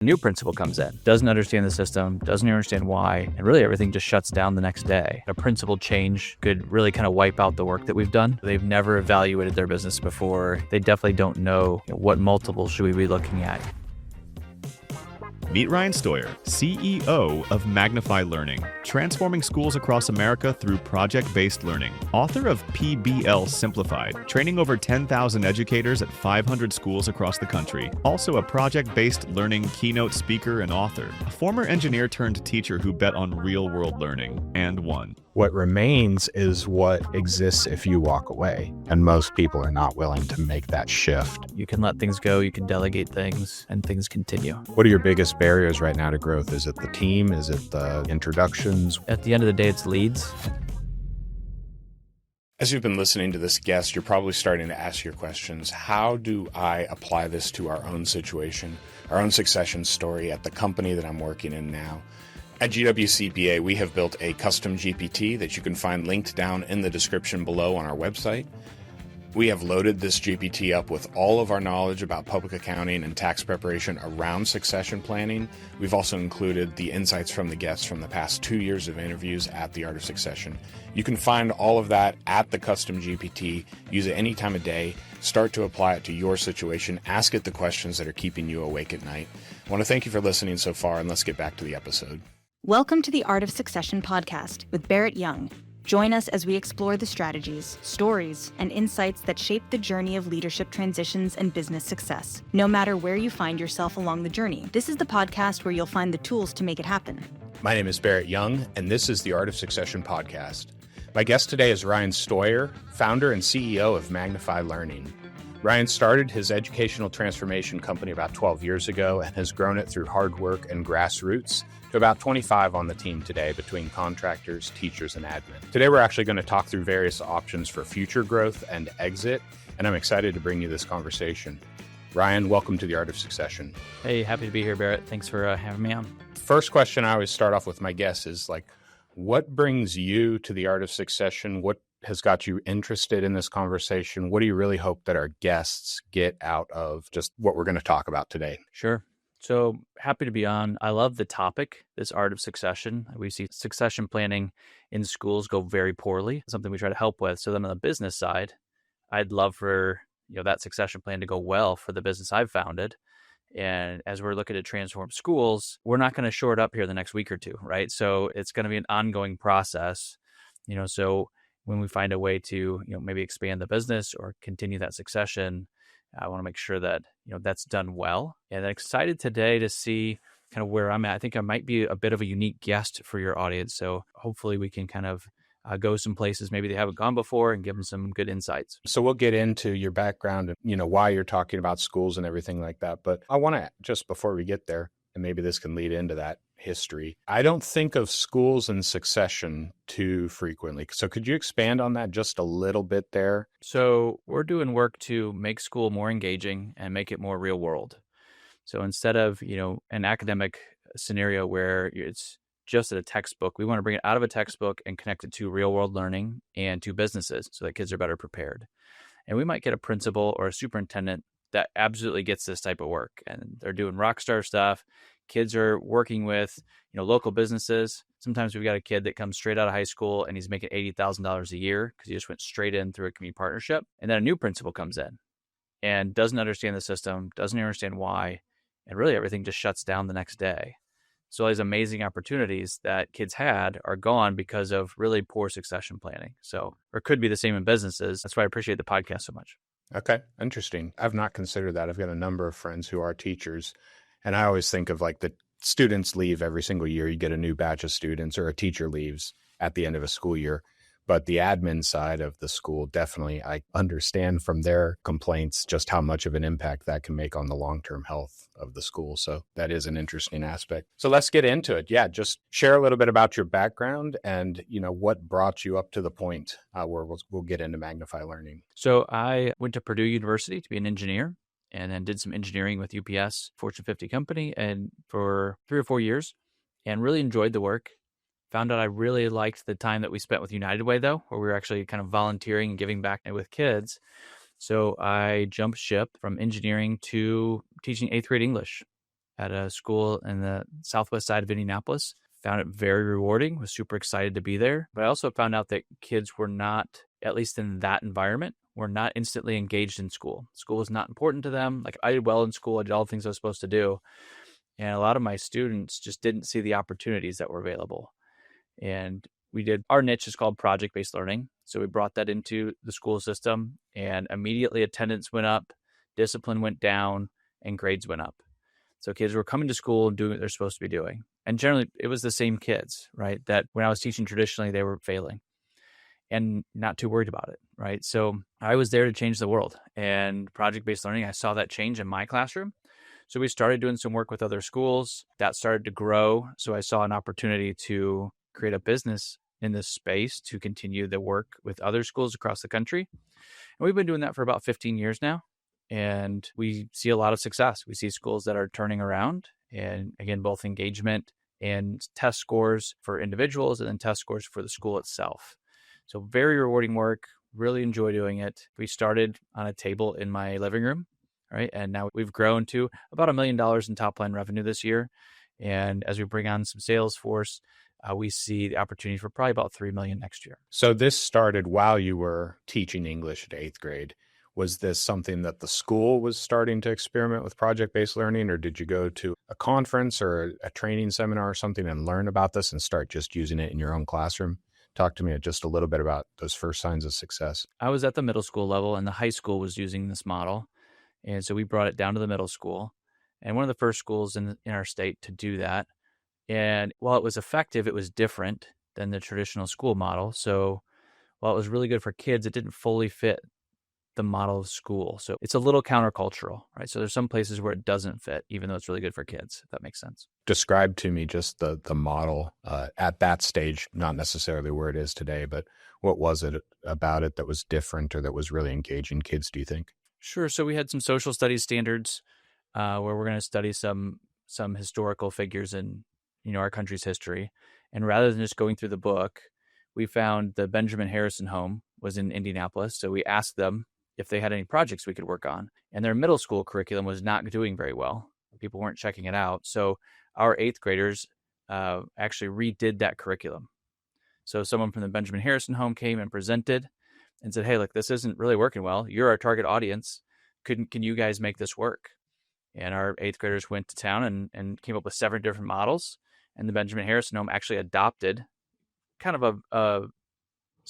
new principal comes in, doesn't understand the system, doesn't understand why, and really everything just shuts down the next day. A principal change could really kind of wipe out the work that we've done. They've never evaluated their business before. They definitely don't know what multiple should we be looking at. Meet Ryan Steuer, CEO of Magnify Learning, transforming schools across America through project-based learning. Author of PBL Simplified, training over 10,000 educators at 500 schools across the country. Also a project-based learning keynote speaker and author. A former engineer turned teacher who bet on real-world learning and won. What remains is what exists if you walk away. And most people are not willing to make that shift. You can let things go, you can delegate things, and things continue. What are your biggest barriers right now to growth? Is it the team? Is it the introductions? At the end of the day, it's leads. As you've been listening to this guest, you're probably starting to ask your questions. How do I apply this to our own situation, our own succession story at the company that I'm working in now? At GWCPA, we have built a custom GPT that you can find linked down in the description below on our website. We have loaded this GPT up with all of our knowledge about public accounting and tax preparation around succession planning. We've also included the insights from the guests from the past 2 years of interviews at The Art of Succession. You can find all of that at the custom GPT. Use it any time of day. Start to apply it to your situation. Ask it the questions that are keeping you awake at night. I want to thank you for listening so far, and let's get back to the episode. Welcome to the Art of Succession podcast with Barrett Young. Join us as we explore the strategies, stories, and insights that shape the journey of leadership transitions and business success. No matter where you find yourself along the journey, this is the podcast where you'll find the tools to make it happen. My name is Barrett Young, and this is the Art of Succession podcast. My guest today is Ryan Steuer, founder and CEO of Magnify Learning. Ryan started his educational transformation company about 12 years ago and has grown it through hard work and grassroots to about 25 on the team today between contractors, teachers, and admin. Today, we're actually going to talk through various options for future growth and exit, and I'm excited to bring you this conversation. Ryan, welcome to the Art of Succession. Hey, happy to be here, Barrett. Thanks for having me on. First question I always start off with my guests is what brings you to the Art of Succession? What has got you interested in this conversation? What do you really hope that our guests get out of just what we're going to talk about today? Sure. So happy to be on. I love the topic, this art of succession. We see succession planning in schools go very poorly, something we try to help with. So then on the business side, I'd love for that succession plan to go well for the business I've founded. And as we're looking to transform schools, we're not going to shore it up here the next week or two, right? So it's going to be an ongoing process, so when we find a way to, maybe expand the business or continue that succession, I want to make sure that, that's done well. And I'm excited today to see kind of where I'm at. I think I might be a bit of a unique guest for your audience. So hopefully we can kind of go some places maybe they haven't gone before and give them some good insights. So we'll get into your background and, why you're talking about schools and everything like that. But I want to, just before we get there, and maybe this can lead into that history, I don't think of schools and succession too frequently. So could you expand on that just a little bit there? So we're doing work to make school more engaging and make it more real world. So instead of, an academic scenario where it's just at a textbook, we want to bring it out of a textbook and connect it to real world learning and to businesses so that kids are better prepared. And we might get a principal or a superintendent that absolutely gets this type of work, and they're doing rock star stuff. Kids are working with, local businesses. Sometimes we've got a kid that comes straight out of high school and he's making $80,000 a year because he just went straight in through a community partnership. And then a new principal comes in and doesn't understand the system, doesn't understand why, and really everything just shuts down the next day. So all these amazing opportunities that kids had are gone because of really poor succession planning. So, or could be the same in businesses. That's why I appreciate the podcast so much. Okay, interesting. I've not considered that. I've got a number of friends who are teachers, and I always think of the students leave every single year. You get a new batch of students, or a teacher leaves at the end of a school year. But the admin side of the school, definitely, I understand from their complaints just how much of an impact that can make on the long-term health of the school. So that is an interesting aspect. So let's get into it. Yeah, just share a little bit about your background and, what brought you up to the point where we'll get into Magnify Learning. So I went to Purdue University to be an engineer and then did some engineering with UPS, Fortune 50 company, and for 3 or 4 years, and really enjoyed the work. Found out I really liked the time that we spent with United Way, though, where we were actually kind of volunteering and giving back with kids. So I jumped ship from engineering to teaching 8th grade English. at a school in the southwest side of Indianapolis. Found it very rewarding, was super excited to be there. But I also found out that kids were not, at least in that environment, were not instantly engaged in school. School was not important to them. Like, I did well in school. I did all the things I was supposed to do. And a lot of my students just didn't see the opportunities that were available. And our niche is called project-based learning. So we brought that into the school system, and immediately attendance went up, discipline went down, and grades went up. So kids were coming to school and doing what they're supposed to be doing. And generally, it was the same kids, right? That when I was teaching traditionally, they were failing and not too worried about it, right? So I was there to change the world. And project-based learning, I saw that change in my classroom. So we started doing some work with other schools. That started to grow. So I saw an opportunity to create a business in this space to continue the work with other schools across the country. And we've been doing that for about 15 years now. And we see a lot of success. We see schools that are turning around, and again, both engagement and test scores for individuals and then test scores for the school itself. So very rewarding work, really enjoy doing it. We started on a table in my living room, right? And now we've grown to about $1 million in top line revenue this year. And as we bring on some sales force, we see the opportunity for probably about $3 million next year. So this started while you were teaching English at 8th grade. Was this something that the school was starting to experiment with project-based learning, or did you go to a conference or a training seminar or something and learn about this and start just using it in your own classroom? Talk to me just a little bit about those first signs of success. I was at the middle school level, and the high school was using this model. And so we brought it down to the middle school, and one of the first schools in our state to do that. And while it was effective, it was different than the traditional school model. So while it was really good for kids, it didn't fully fit the model of school. So it's a little countercultural, right? So there's some places where it doesn't fit, even though it's really good for kids, if that makes sense. Describe to me just the model at that stage, not necessarily where it is today, but what was it about it that was different or that was really engaging kids, do you think? Sure. So we had some social studies standards where we're going to study some historical figures in our country's history. And rather than just going through the book, we found the Benjamin Harrison home was in Indianapolis. So we asked them if they had any projects we could work on. And their middle school curriculum was not doing very well. People weren't checking it out. So our 8th graders actually redid that curriculum. So someone from the Benjamin Harrison home came and presented and said, hey, look, this isn't really working well. You're our target audience. Can you guys make this work? And our 8th graders went to town and came up with 7 different models. And the Benjamin Harrison home actually adopted kind of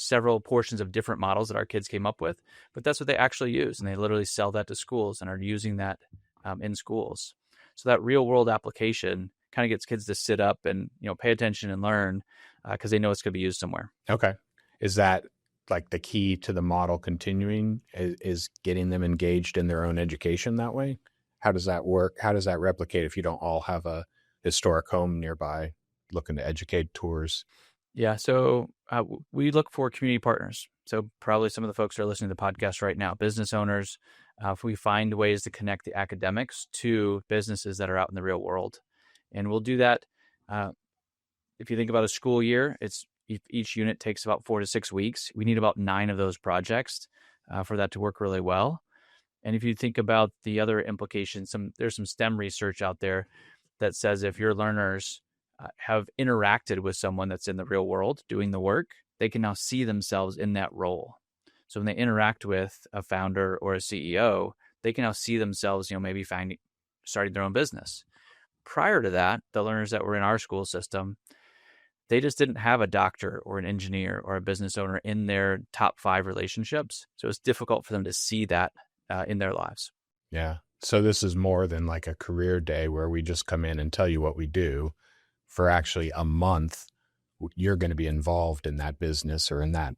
several portions of different models that our kids came up with, but that's what they actually use. And they literally sell that to schools and are using that in schools. So that real world application kind of gets kids to sit up and, pay attention and learn because they know it's going to be used somewhere. Okay. Is that like the key to the model continuing is getting them engaged in their own education that way? How does that work? How does that replicate if you don't all have a historic home nearby looking to educate tours? Yeah. So we look for community partners. So probably some of the folks who are listening to the podcast right now, business owners, if we find ways to connect the academics to businesses that are out in the real world. And we'll do that. If you think about a school year, each unit takes about 4 to 6 weeks. We need about 9 of those projects for that to work really well. And if you think about the other implications, there's some STEM research out there that says if your learners have interacted with someone that's in the real world doing the work, they can now see themselves in that role. So when they interact with a founder or a CEO, they can now see themselves, maybe starting their own business. Prior to that, the learners that were in our school system, they just didn't have a doctor or an engineer or a business owner in their top 5 relationships. So it's difficult for them to see that in their lives. Yeah. So this is more than like a career day where we just come in and tell you what we do. For actually a month, you're going to be involved in that business or in that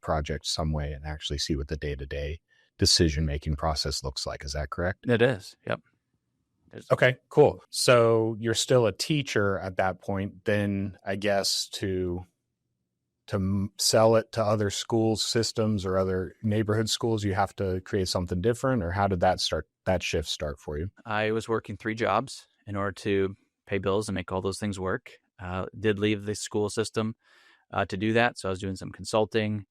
project some way and actually see what the day-to-day decision-making process looks like. Is that correct? It is. Yep. Okay, cool. So you're still a teacher at that point. Then I guess to sell it to other schools, systems, or other neighborhood schools, you have to create something different. Or how did that shift start for you? I was working 3 jobs in order to pay bills and make all those things work. Did leave the school system to do that. So I was doing some consulting,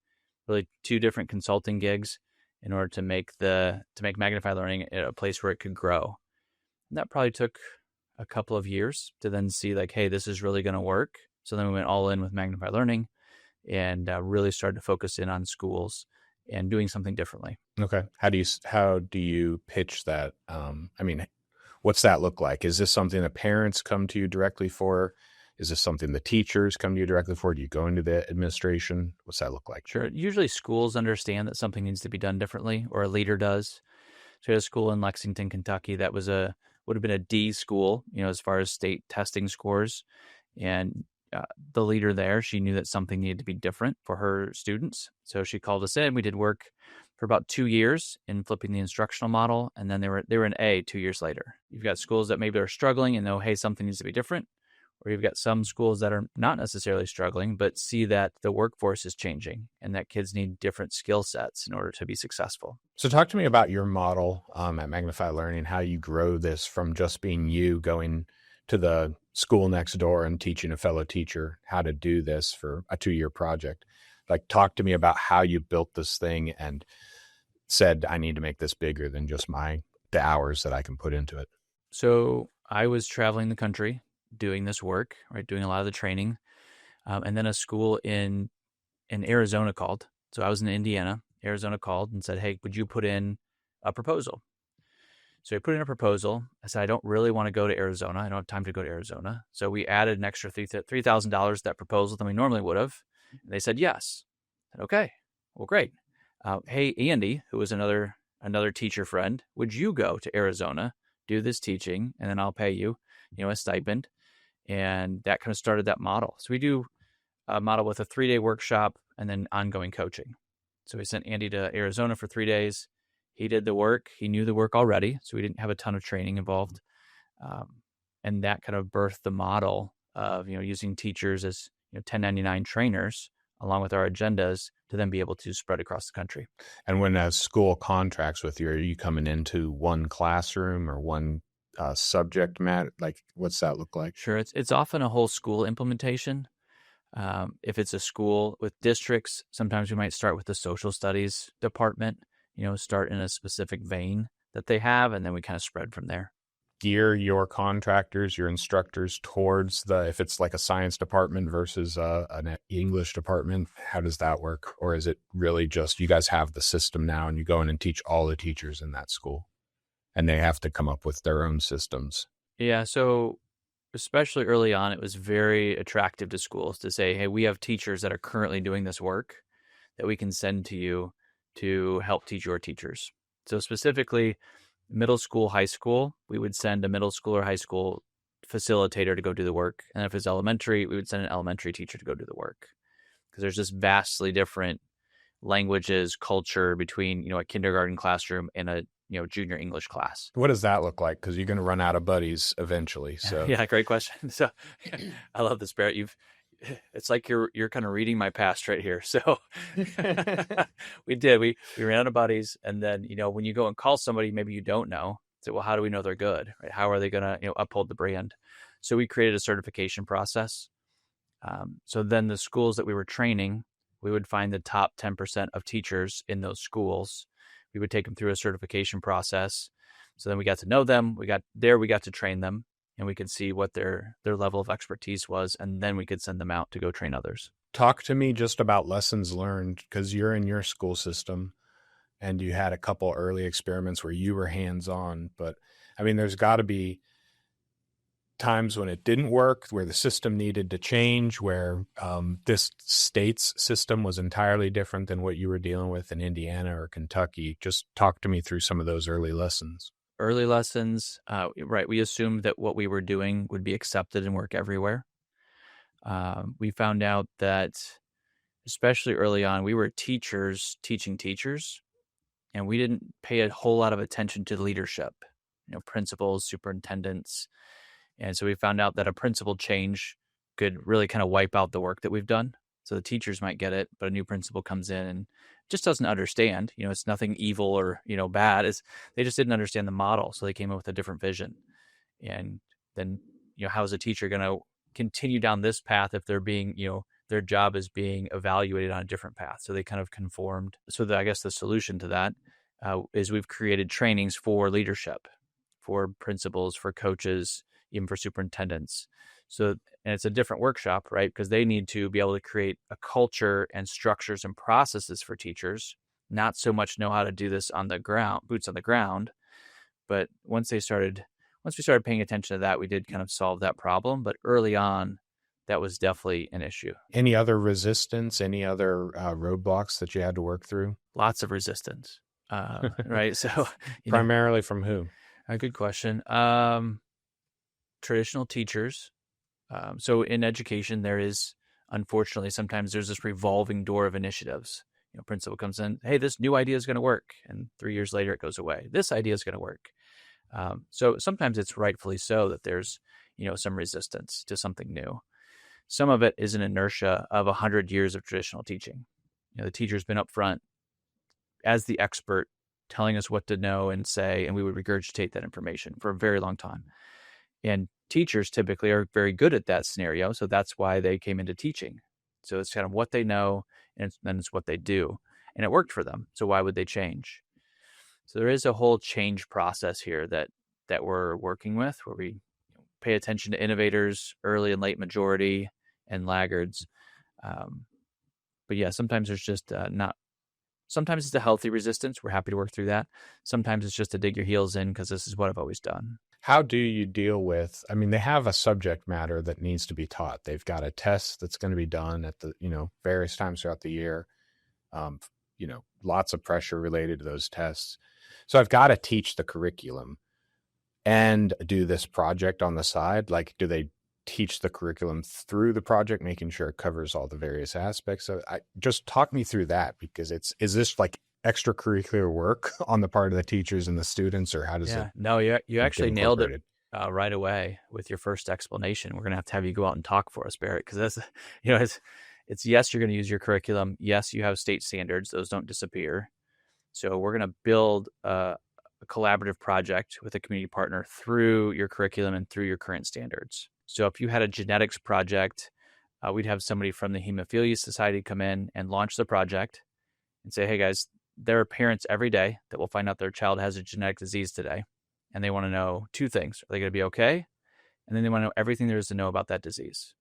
really 2 different consulting gigs in order to make Magnify Learning a place where it could grow. And that probably took a couple of years to then see like, hey, this is really going to work. So then we went all in with Magnify Learning and really started to focus in on schools and doing something differently. Okay. How do you pitch that? I mean, what's that look like? Is this something that parents come to you directly for? Is this something the teachers come to you directly for? Do you go into the administration? What's that look like? Sure. Usually schools understand that something needs to be done differently, or a leader does. So we had a school in Lexington, Kentucky that would have been a D school, as far as state testing scores. And the leader there, she knew that something needed to be different for her students. So she called us in. We did work for about 2 years in flipping the instructional model. And then they were an A 2 years later. You've got schools that maybe are struggling and know, hey, something needs to be different. Or you've got some schools that are not necessarily struggling, but see that the workforce is changing and that kids need different skill sets in order to be successful. So talk to me about your model at Magnify Learning, how you grow this from just being you going to the school next door and teaching a fellow teacher how to do this for a 2-year project. Like, talk to me about how you built this thing and said, I need to make this bigger than just the hours that I can put into it. So I was traveling the country doing this work, right, doing a lot of the training. And then a school in Arizona called. So I was in Indiana. Arizona called and said, hey, would you put in a proposal? So I put in a proposal. I said, I don't really want to go to Arizona. I don't have time to go to Arizona. So we added an extra $3,000 to that proposal than we normally would have. And they said, yes. I said, okay, well, great. Hey, Andy, who was another teacher friend, would you go to Arizona, do this teaching, and then I'll pay you, a stipend. And that kind of started that model. So we do a model with a 3-day workshop and then ongoing coaching. So we sent Andy to Arizona for 3 days. He did the work. He knew the work already, so we didn't have a ton of training involved. And that kind of birthed the model of, using teachers as 1099 trainers along with our agendas to then be able to spread across the country. And when a school contracts with you, are you coming into one classroom or one subject matter? Like, what's that look like? Sure. It's often a whole school implementation. If it's a school with districts, sometimes we might start with the social studies department, start in a specific vein that they have, and then we kind of spread from there. Gear your contractors, your instructors towards if it's like a science department versus an English department, how does that work? Or is it really just you guys have the system now and you go in and teach all the teachers in that school and they have to come up with their own systems? Yeah. So especially early on, it was very attractive to schools to say, hey, we have teachers that are currently doing this work that we can send to you to help teach your teachers. So specifically, middle school, high school, we would send a middle school or high school facilitator to go do the work. And if it's elementary, we would send an elementary teacher to go do the work. Because there's just vastly different languages, culture between, a kindergarten classroom and a, junior English class. What does that look like? Because you're going to run out of buddies eventually. So yeah, great question. So I love this, Barrett. It's like you're kind of reading my past right here. So we ran out of buddies. And then, when you go and call somebody, maybe you don't know, say, well, how do we know they're good? Right? How are they going to, uphold the brand? So we created a certification process. So then the schools that we were training, we would find the top 10% of teachers in those schools. We would take them through a certification process. So then we got to know them. We got to train them. And we could see what their level of expertise was, and then we could send them out to go train others. Talk to me just about lessons learned, because you're in your school system and you had a couple early experiments where you were hands-on. But I mean, there's got to be times when it didn't work, where the system needed to change, where this state's system was entirely different than what you were dealing with in Indiana or Kentucky. Just talk to me through some of those early lessons. Early lessons, right, we assumed that what we were doing would be accepted and work everywhere. We found out that, especially early on, we were teachers teaching teachers, and we didn't pay a whole lot of attention to leadership, principals, superintendents. And so we found out that a principal change could really kind of wipe out the work that we've done. So the teachers might get it, but a new principal comes in and just doesn't understand. It's nothing evil or, bad. They just didn't understand the model. So they came up with a different vision. And then, how is a teacher going to continue down this path if they're being, their job is being evaluated on a different path? So they kind of conformed. So I guess the solution to that is we've created trainings for leadership, for principals, for coaches, even for superintendents. So, and it's a different workshop, right? Because they need to be able to create a culture and structures and processes for teachers, not so much know how to do this on the ground, boots on the ground. But once we started paying attention to that, we did kind of solve that problem. But early on, that was definitely an issue. Any other resistance, any other roadblocks that you had to work through? Lots of resistance, right? So primarily from who? A good question. Traditional teachers. So in education, there is, unfortunately, sometimes there's this revolving door of initiatives. Principal comes in, hey, this new idea is going to work. And 3 years later, it goes away. This idea is going to work. So sometimes it's rightfully so that there's, some resistance to something new. Some of it is an inertia of 100 years of traditional teaching. The teacher's been up front as the expert telling us what to know and say, and we would regurgitate that information for a very long time. And teachers typically are very good at that scenario. So that's why they came into teaching. So it's kind of what they know, and then it's what they do. And it worked for them. So why would they change? So there is a whole change process here that we're working with, where we pay attention to innovators, early and late majority, and laggards. But yeah, sometimes there's just sometimes it's a healthy resistance. We're happy to work through that. Sometimes it's just to dig your heels in because this is what I've always done. How do you deal with, they have a subject matter that needs to be taught. They've got a test that's going to be done at the, various times throughout the year. Lots of pressure related to those tests. So I've got to teach the curriculum and do this project on the side. Like, do they teach the curriculum through the project, making sure it covers all the various aspects? So just talk me through that, because is this like extracurricular work on the part of the teachers and the students, or how does it? No, you actually nailed it right away with your first explanation. We're going to have you go out and talk for us, Barrett, because that's, it's yes, you're going to use your curriculum. Yes, you have state standards. Those don't disappear. So we're going to build a collaborative project with a community partner through your curriculum and through your current standards. So if you had a genetics project, we'd have somebody from the Hemophilia Society come in and launch the project and say, hey guys, there are parents every day that will find out their child has a genetic disease today. And they want to know two things. Are they going to be okay? And then they want to know everything there is to know about that disease.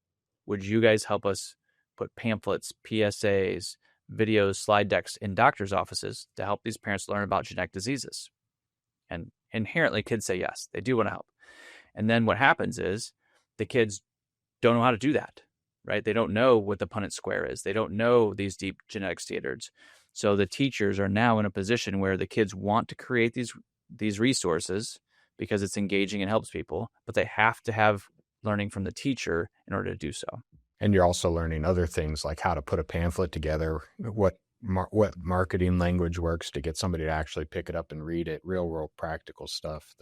Would you guys help us put pamphlets, PSAs, videos, slide decks in doctors' offices to help these parents learn about genetic diseases? And inherently, kids say yes, they do want to help. And then what happens is the kids don't know how to do that, right? They don't know what the Punnett square is. They don't know these deep genetic standards. So the teachers are now in a position where the kids want to create these resources because it's engaging and helps people, but they have to have learning from the teacher in order to do so. And you're also learning other things like how to put a pamphlet together, what marketing language works to get somebody to actually pick it up and read it, real world practical stuff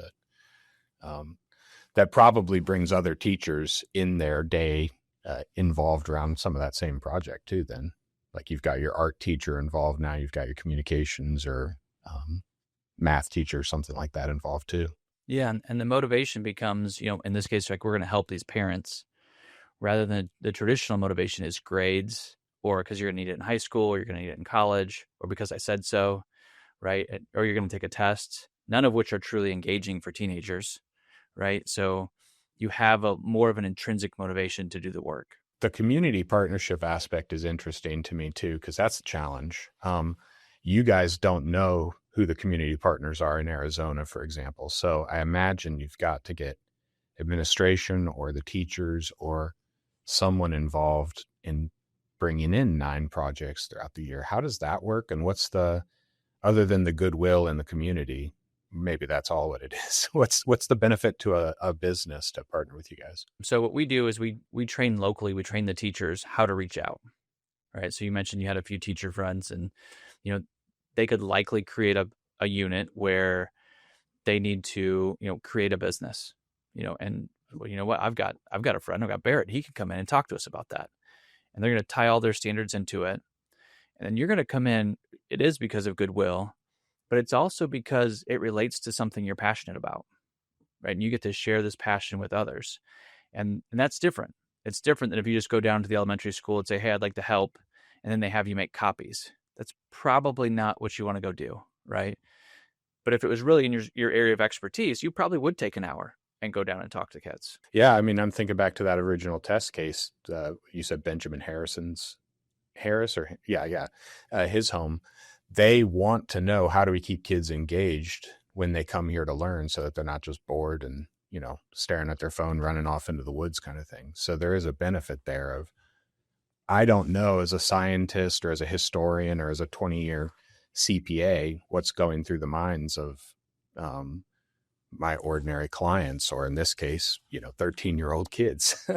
that probably brings other teachers in their day involved around some of that same project too. Then, like, you've got your art teacher involved now, you've got your communications or math teacher or something like that involved too. Yeah, and the motivation becomes, in this case, like, we're going to help these parents, rather than the traditional motivation is grades, or because you're going to need it in high school, or you're going to need it in college, or because I said so, right? Or you're going to take a test, none of which are truly engaging for teenagers, right? So you have more of an intrinsic motivation to do the work. The community partnership aspect is interesting to me too, because that's a challenge. You guys don't know who the community partners are in Arizona, for example. So I imagine you've got to get administration or the teachers or someone involved in bringing in 9 projects throughout the year. How does that work? And other than the goodwill in the community, maybe that's all what it is. What's the benefit to a business to partner with you guys? So what we do is we train locally. We train the teachers how to reach out, right? So you mentioned you had a few teacher friends, and they could likely create a unit where they need to create a business, and you know what, I've got a friend, I've got Barrett, he can come in and talk to us about that, and they're going to tie all their standards into it, and then you're going to come in. It is because of goodwill, but it's also because it relates to something you're passionate about, right? And you get to share this passion with others. And that's different. It's different than if you just go down to the elementary school and say, hey, I'd like to help. And then they have you make copies. That's probably not what you want to go do, right? But if it was really in your area of expertise, you probably would take an hour and go down and talk to kids. Yeah, I mean, I'm thinking back to that original test case. You said Benjamin his home. They want to know, how do we keep kids engaged when they come here to learn, so that they're not just bored and, staring at their phone, running off into the woods kind of thing. So there is a benefit there of, I don't know, as a scientist or as a historian or as a 20-year CPA, what's going through the minds of my ordinary clients, or in this case, 13-year-old kids.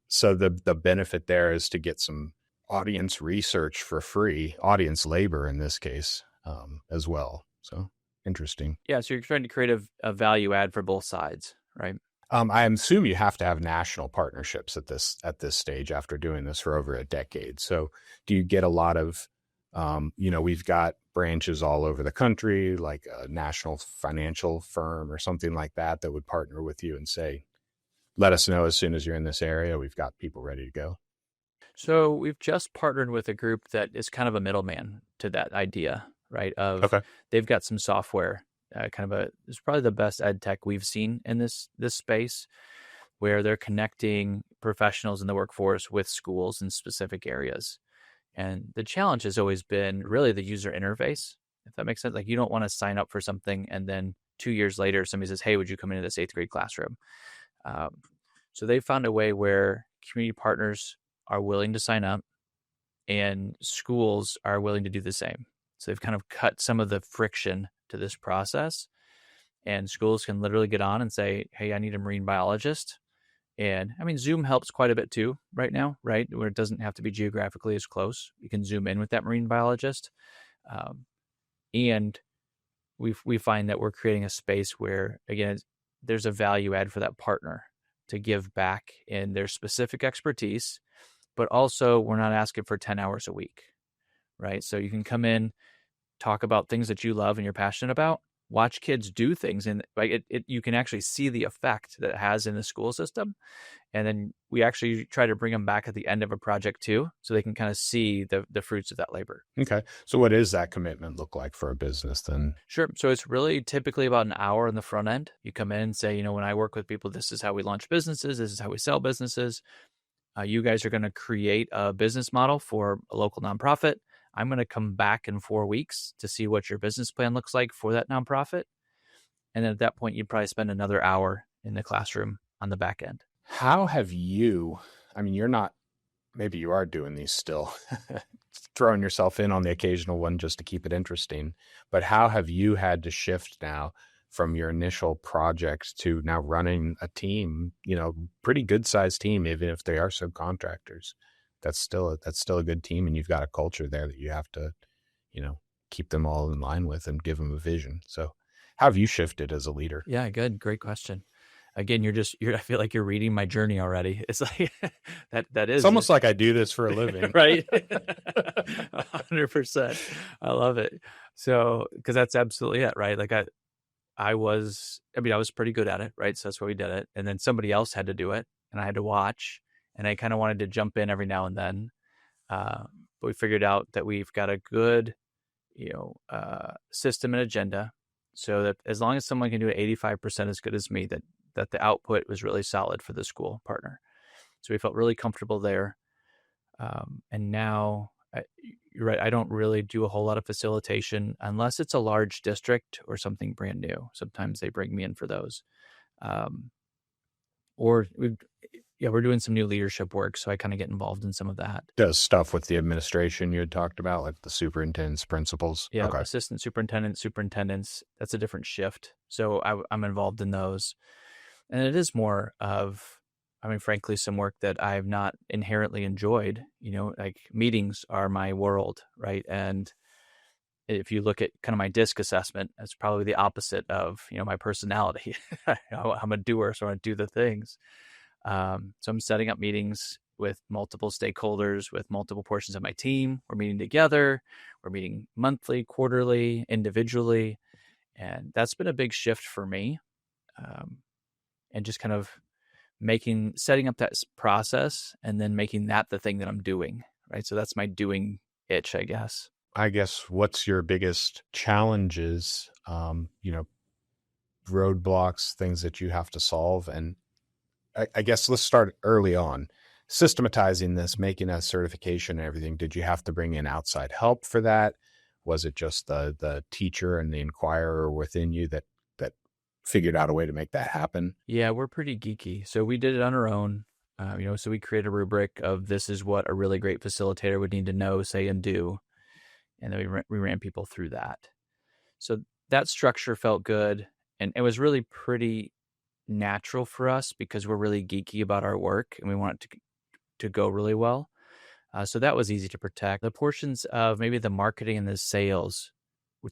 So the benefit there is to get some audience research for free, audience labor in this case, as well. So interesting. Yeah, so you're trying to create a value add for both sides, right? I assume you have to have national partnerships at this stage after doing this for over a decade. So do you get a lot of, we've got branches all over the country, like a national financial firm or something like that would partner with you and say, let us know as soon as you're in this area, we've got people ready to go? So we've just partnered with a group that is kind of a middleman to that idea, right? Okay. They've got some software, it's probably the best ed tech we've seen in this space, where they're connecting professionals in the workforce with schools in specific areas. And the challenge has always been really the user interface, if that makes sense. Like, you don't want to sign up for something and then 2 years later somebody says, hey, would you come into this 8th grade classroom? So they found a way where community partners are willing to sign up and schools are willing to do the same. So they've kind of cut some of the friction to this process, and schools can literally get on and say, hey, I need a marine biologist. And I mean, Zoom helps quite a bit too right now, right? Where it doesn't have to be geographically as close. You can Zoom in with that marine biologist. And we find that we're creating a space where, again, there's a value add for that partner to give back in their specific expertise, but also we're not asking for 10 hours a week, right? So you can come in, talk about things that you love and you're passionate about, watch kids do things, and like you can actually see the effect that it has in the school system. And then we actually try to bring them back at the end of a project too, so they can kind of see the fruits of that labor. Okay. So what does that commitment look like for a business then? Sure. So it's really typically about an hour in the front end. You come in and say, when I work with people, this is how we launch businesses. This is how we sell businesses. You guys are going to create a business model for a local nonprofit. I'm going to come back in 4 weeks to see what your business plan looks like for that nonprofit. And then at that point, you'd probably spend another hour in the classroom on the back end. How have you, you're not, maybe you are doing these still, throwing yourself in on the occasional one just to keep it interesting, but how have you had to shift now from your initial project to now running a team, pretty good sized team, even if they are subcontractors? That's still a good team, and you've got a culture there that you have to, keep them all in line with and give them a vision. So how have you shifted as a leader? Yeah, good. Great question. Again, I feel like you're reading my journey already. It's like that is. It's almost like I do this for a living. Right? 100%. I love it. So, because that's absolutely it, right? Like I was pretty good at it, right? So that's why we did it. And then somebody else had to do it, and I had to watch, and I kind of wanted to jump in every now and then. But we figured out that we've got a good, system and agenda, so that as long as someone can do it 85% as good as me, that the output was really solid for the school partner. So we felt really comfortable there. And now, you're right, I don't really do a whole lot of facilitation unless it's a large district or something brand new. Sometimes they bring me in for those. Or we're doing some new leadership work, so I kind of get involved in some of that. Does stuff with the administration you had talked about, like the superintendents, principals? Yeah, okay. Assistant superintendents, that's a different shift. So I'm involved in those. And it is more of, frankly, some work that I've not inherently enjoyed. Like meetings are my world, right? And if you look at kind of my DISC assessment, it's probably the opposite of, my personality. I'm a doer, so I do the things. So I'm setting up meetings with multiple stakeholders, with multiple portions of my team. We're meeting together. We're meeting monthly, quarterly, individually. And that's been a big shift for me. And just kind of setting up that process and then making that the thing that I'm doing, right? So that's my doing itch, I guess. What's your biggest challenges, roadblocks, things that you have to solve? And I guess let's start early on. Systematizing this, making a certification and everything, did you have to bring in outside help for that? Was it just the teacher and the inquirer within you that figured out a way to make that happen? Yeah, we're pretty geeky. So we did it on our own. So we created a rubric of this is what a really great facilitator would need to know, say, and do. And then we ran people through that. So that structure felt good. And it was really pretty natural for us because we're really geeky about our work and we want it to go really well. So that was easy to protect. The portions of maybe the marketing and the sales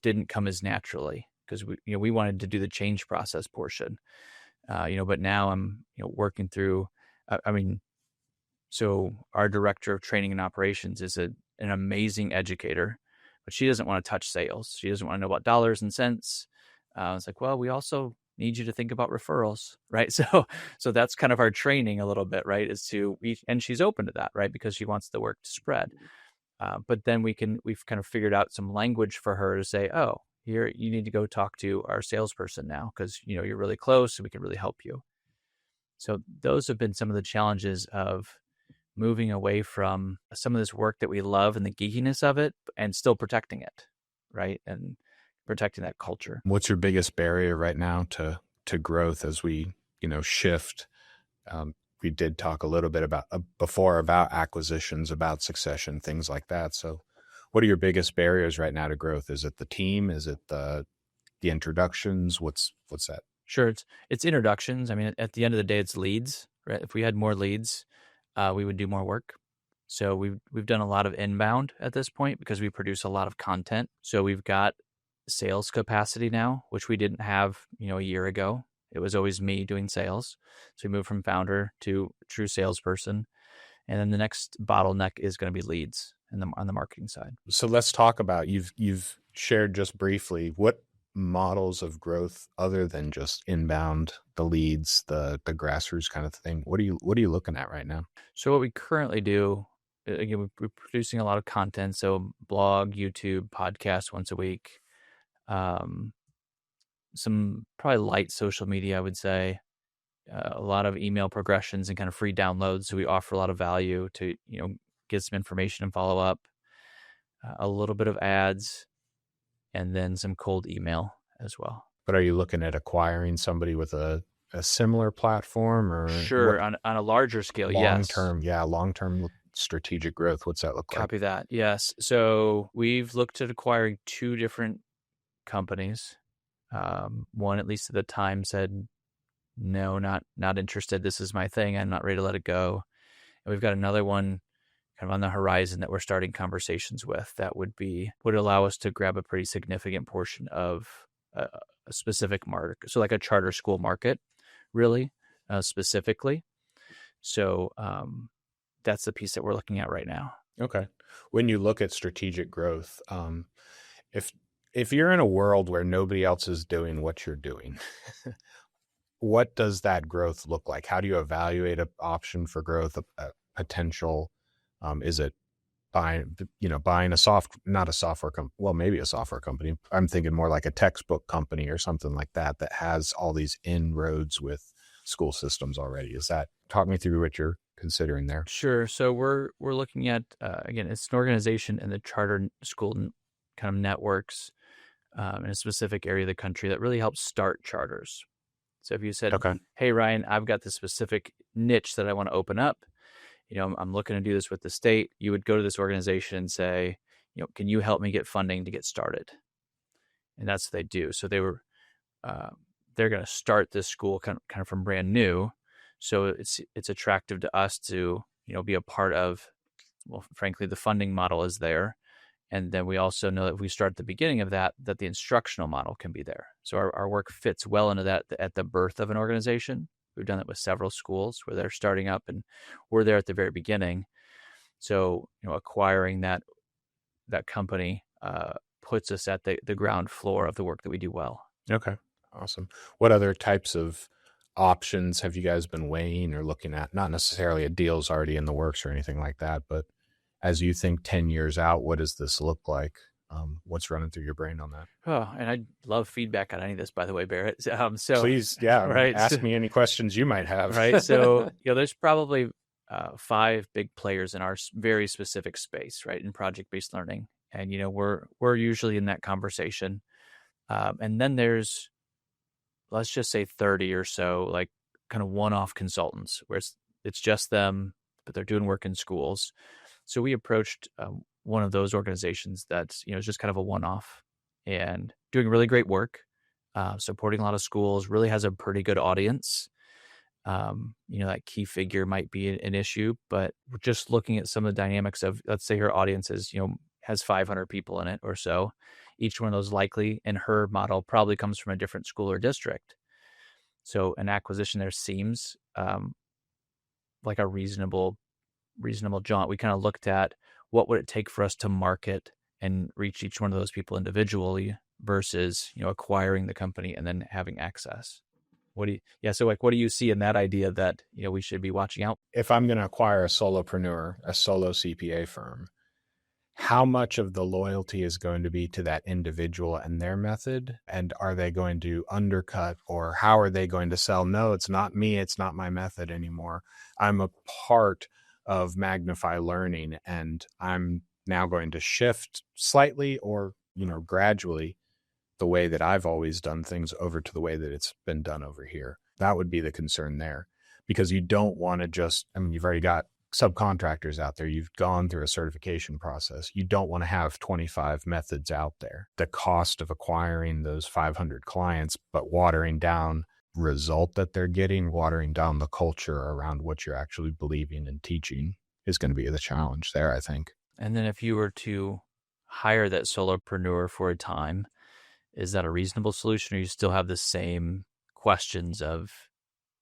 didn't come as naturally because we wanted to do the change process portion. But now I'm working through. So our director of training and operations is an amazing educator, but she doesn't want to touch sales. She doesn't want to know about dollars and cents. It's like, well, we also need you to think about referrals, right? So that's kind of our training a little bit, right? And she's open to that, right? Because she wants the work to spread. But then we've kind of figured out some language for her to say, oh, here, you need to go talk to our salesperson now because, you're really close and we can really help you. So those have been some of the challenges of moving away from some of this work that we love and the geekiness of it and still protecting it, right? And protecting that culture. What's your biggest barrier right now to growth as we, shift? We did talk a little bit before about acquisitions, about succession, things like that. So what are your biggest barriers right now to growth? Is it the team? Is it the introductions? What's that? Sure. It's introductions. I mean, at the end of the day, it's leads, right? If we had more leads, we would do more work. So we've done a lot of inbound at this point because we produce a lot of content. So we've got sales capacity now, which we didn't have, a year ago. It was always me doing sales. So we moved from founder to true salesperson. And then the next bottleneck is going to be leads on the marketing side. So let's talk about, you've shared just briefly, what models of growth other than just inbound, the leads, the grassroots kind of thing, what are you looking at right now? So what we currently do, again, we're producing a lot of content. So blog, YouTube, podcast once a week. Some probably light social media, I would say, a lot of email progressions and kind of free downloads. So we offer a lot of value to, get some information and follow up, a little bit of ads, and then some cold email as well. But are you looking at acquiring somebody with a similar platform or? Sure. On a larger scale. Yes. Long-term strategic growth. What's that look like? Copy that. Yes. So we've looked at acquiring 2 different companies. One, at least at the time, said, no, not interested. This is my thing. I'm not ready to let it go. And we've got another one kind of on the horizon that we're starting conversations with that would allow us to grab a pretty significant portion of a specific market. So like a charter school market, really, specifically. So that's the piece that we're looking at right now. Okay. When you look at strategic growth, if you're in a world where nobody else is doing what you're doing, what does that growth look like? How do you evaluate an option for growth, a potential? Is it buying not a software company? Well, maybe a software company. I'm thinking more like a textbook company or something like that has all these inroads with school systems already. Talk me through what you're considering there. Sure. So we're looking at, again, it's an organization in the charter school kind of networks in a specific area of the country that really helps start charters. So if you said, okay, hey, Ryan, I've got this specific niche that I want to open up. I'm looking to do this with the state. You would go to this organization and say, can you help me get funding to get started? And that's what they do. So they're going to start this school kind of from brand new. So it's attractive to us to, be a part of, well, frankly, the funding model is there. And then we also know that if we start at the beginning of that the instructional model can be there. So our work fits well into that at the birth of an organization. We've done that with several schools where they're starting up and we're there at the very beginning. So, acquiring that company puts us at the ground floor of the work that we do well. Okay. Awesome. What other types of options have you guys been weighing or looking at? Not necessarily a deal's already in the works or anything like that, but as you think 10 years out, what does this look like? What's running through your brain on that? Oh, and I'd love feedback on any of this, by the way, Barrett. So Please, yeah, right, ask me any questions you might have. right. So there's probably 5 big players in our very specific space, right, in project-based learning, and we're usually in that conversation, and then there's, let's just say 30 or so, like kind of one-off consultants where it's just them, but they're doing work in schools. So we approached one of those organizations that's is just kind of a one-off and doing really great work, supporting a lot of schools, really has a pretty good audience. That key figure might be an issue, but we're just looking at some of the dynamics of, let's say her audience is, has 500 people in it or so. Each one of those likely in her model probably comes from a different school or district. So an acquisition there seems like a reasonable jaunt. We kind of looked at what would it take for us to market and reach each one of those people individually versus, acquiring the company and then having access. So what do you see in that idea that, we should be watching out? If I'm going to acquire a solopreneur, a solo CPA firm, how much of the loyalty is going to be to that individual and their method? And are they going to undercut, or how are they going to sell? No, it's not me. It's not my method anymore. I'm a part of Magnify Learning, and I'm now going to shift slightly or, gradually the way that I've always done things over to the way that it's been done over here. That would be the concern there, because you don't want to you've already got subcontractors out there. You've gone through a certification process. You don't want to have 25 methods out there. The cost of acquiring those 500 clients, but watering down result that they're getting, watering down the culture around what you're actually believing and teaching is going to be the challenge there, I think. And then if you were to hire that solopreneur for a time, is that a reasonable solution, or you still have the same questions of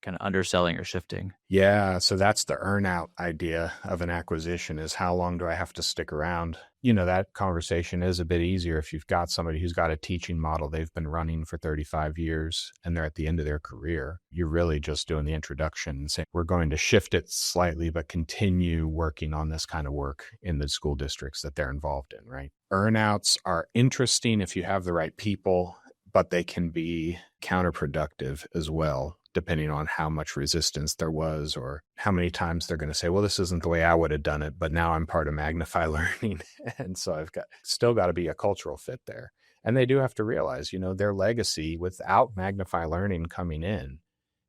kind of underselling or shifting? Yeah, so that's the earn-out idea of an acquisition, is how long do I have to stick around? That conversation is a bit easier if you've got somebody who's got a teaching model they've been running for 35 years and they're at the end of their career. You're really just doing the introduction and saying, we're going to shift it slightly, but continue working on this kind of work in the school districts that they're involved in, right? Earn-outs are interesting if you have the right people, but they can be counterproductive as well, depending on how much resistance there was or how many times they're going to say, well, this isn't the way I would have done it, but now I'm part of Magnify Learning. And so I've still got to be a cultural fit there. And they do have to realize, their legacy without Magnify Learning coming in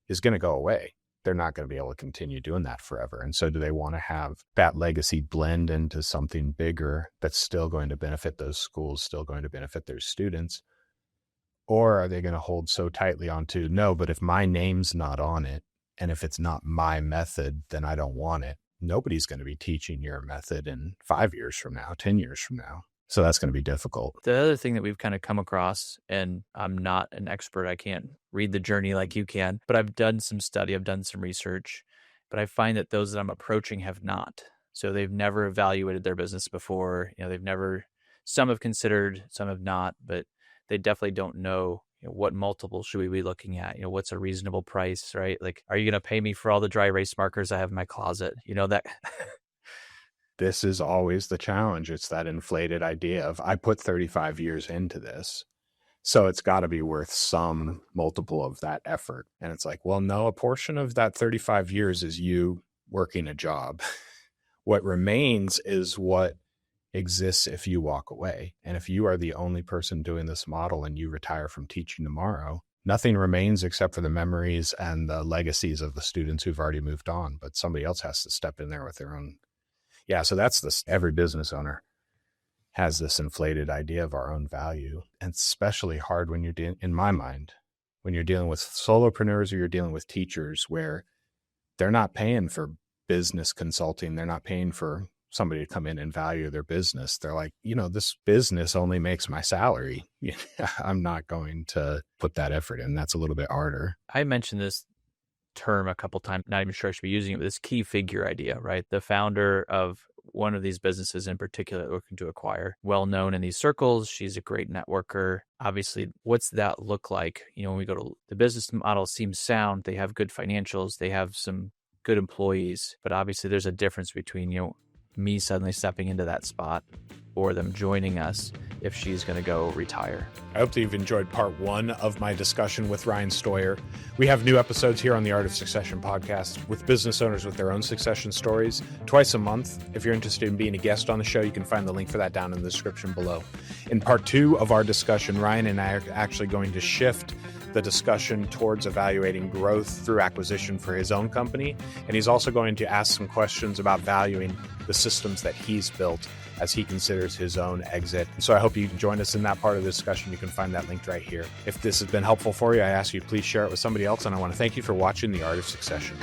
is going to go away. They're not going to be able to continue doing that forever. And so do they want to have that legacy blend into something bigger that's still going to benefit those schools, still going to benefit their students? Or are they going to hold so tightly onto, no, but if my name's not on it, and if it's not my method, then I don't want it. Nobody's going to be teaching your method in 5 years from now, 10 years from now. So that's going to be difficult. The other thing that we've kind of come across, and I'm not an expert, I can't read the journey like you can, but I've done some study, I've done some research, but I find that those that I'm approaching have not. So they've never evaluated their business before. Some have considered, some have not, but they definitely don't know, what multiple should we be looking at? What's a reasonable price, right? Like, are you going to pay me for all the dry erase markers I have in my closet? That. This is always the challenge. It's that inflated idea of, I put 35 years into this, so it's got to be worth some multiple of that effort. And it's like, well, no, a portion of that 35 years is you working a job. What remains is what exists if you walk away. And if you are the only person doing this model and you retire from teaching tomorrow, nothing remains except for the memories and the legacies of the students who've already moved on. But somebody else has to step in there with their own. Yeah, so that's this. Every business owner has this inflated idea of our own value. And it's especially hard when in my mind, when you're dealing with solopreneurs or you're dealing with teachers where they're not paying for business consulting. They're not paying for somebody to come in and value their business. They're like, this business only makes my salary. I'm not going to put that effort in. That's a little bit harder. I mentioned this term a couple times, not even sure I should be using it, but this key figure idea, right? The founder of one of these businesses in particular looking to acquire, well known in these circles. She's a great networker. Obviously, what's that look like? When we go to the business model seems sound, they have good financials, they have some good employees, but obviously there's a difference between, me suddenly stepping into that spot for them joining us if she's going to go retire. I hope that you've enjoyed part 1 of my discussion with Ryan Steuer. We have new episodes here on the Art of Succession podcast with business owners with their own succession stories twice a month. If you're interested in being a guest on the show, you can find the link for that down in the description below. In part 2 of our discussion, Ryan and I are actually going to shift the discussion towards evaluating growth through acquisition for his own company. And he's also going to ask some questions about valuing the systems that he's built as he considers his own exit. So I hope you can join us in that part of the discussion. You can find that linked right here. If this has been helpful for you, I ask you to please share it with somebody else. And I want to thank you for watching The Art of Succession.